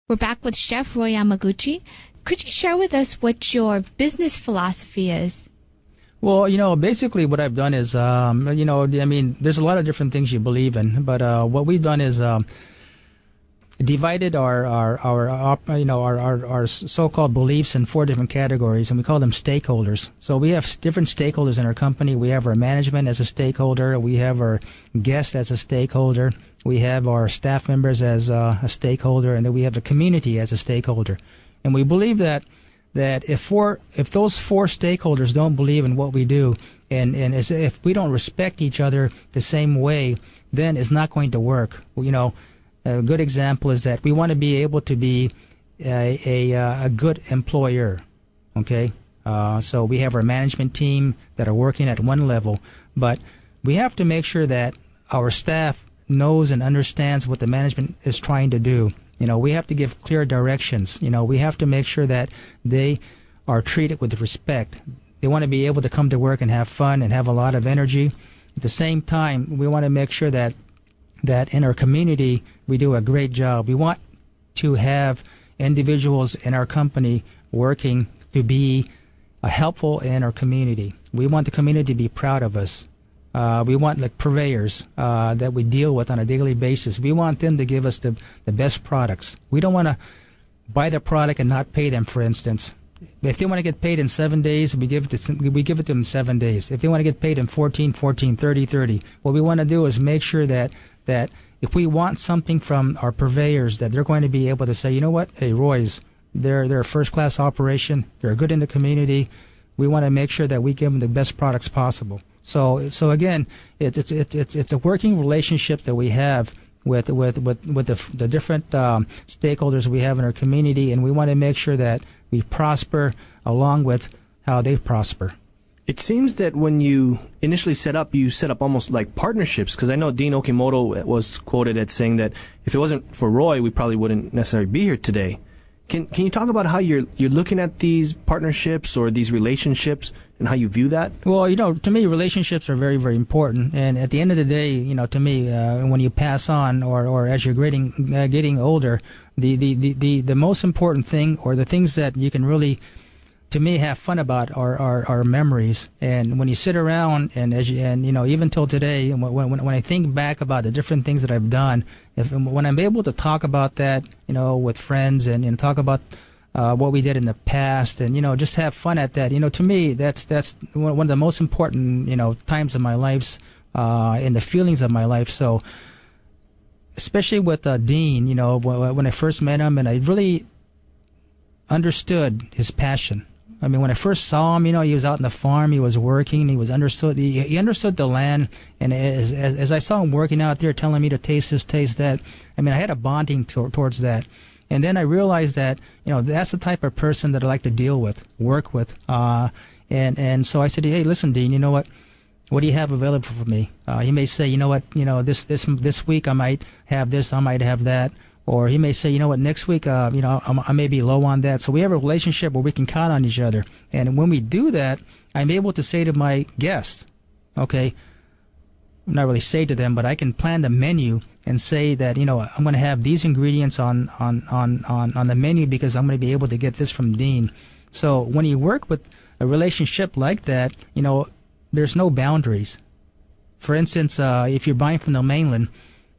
We're back with Chef Roy Yamaguchi. Could you share with us what your business philosophy is? Well, basically what I've done is, there's a lot of different things you believe in, but what we've done is divided our so-called beliefs in 4 different categories, and we call them stakeholders. So we have different stakeholders in our company. We have our management as a stakeholder. We have our guests as a stakeholder. We have our staff members as a stakeholder, and then we have the community as a stakeholder. And we believe that if those 4 stakeholders don't believe in what we do, and if we don't respect each other the same way, then it's not going to work. A good example is that we want to be able to be a good employer. Okay, so we have our management team that are working at one level, but we have to make sure that our staff knows and understands what the management is trying to do. We have to give clear directions. We have to make sure that they are treated with respect. They want to be able to come to work and have fun and have a lot of energy. At the same time, we want to make sure that in our community we do a great job. We want to have individuals in our company working to be helpful in our community. We want the community to be proud of us. We want purveyors that we deal with on a daily basis. We want them to give us the best products. We don't want to buy the product and not pay them, for instance. If they want to get paid in 7 days, we give it to them in 7 days. If they want to get paid in 14, 30. What we want to do is make sure that if we want something from our purveyors, that they're going to be able to say, you know what, hey, Roy's, they're a first-class operation. They're good in the community. We want to make sure that we give them the best products possible. So again, it's a working relationship that we have with the different stakeholders we have in our community, and we want to make sure that we prosper along with how they prosper. It seems that when you initially set up almost like partnerships, because I know Dean Okimoto was quoted as saying that if it wasn't for Roy, we probably wouldn't necessarily be here today. Can you talk about how you're looking at these partnerships or these relationships and how you view that? Well, to me, relationships are very, very important. And at the end of the day, to me, when you pass on or as you're getting older, the most important thing, or the things that you can really, to me, have fun about are memories. And when you sit around and even till today, when I think back about the different things that I've done, when I'm able to talk about that, with friends and talk about what we did in the past, and just have fun at that, to me, that's one of the most important times of my life, and the feelings of my life. So, especially with Dean, when I first met him, and I really understood his passion. I mean, when I first saw him, he was out in the farm, he was working, he understood the land, and as I saw him working out there, telling me to taste this, taste that, I mean, I had a bonding towards that. And then I realized that, that's the type of person that I like to deal with, work with, and so I said, hey, listen, Dean, you know what do you have available for me? He may say, this week I might have this, I might have that. Or he may say, next week, I may be low on that. So we have a relationship where we can count on each other. And when we do that, I'm able to say to my guests, okay, not really say to them, but I can plan the menu and say that, I'm going to have these ingredients on the menu because I'm going to be able to get this from Dean. So when you work with a relationship like that, there's no boundaries. For instance, if you're buying from the mainland,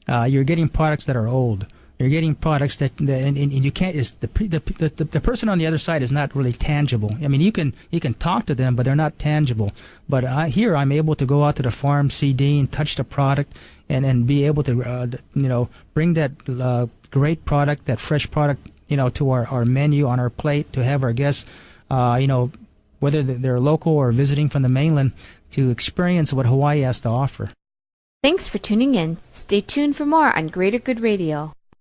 you're getting products that are old. You're getting products that and you can't. The person on the other side is not really tangible. I mean, you can talk to them, but they're not tangible. But here, I'm able to go out to the farm, see Dean, touch the product, and be able to bring that great product, that fresh product, to our menu on our plate, to have our guests, whether they're local or visiting from the mainland, to experience what Hawaii has to offer. Thanks for tuning in. Stay tuned for more on Greater Good Radio.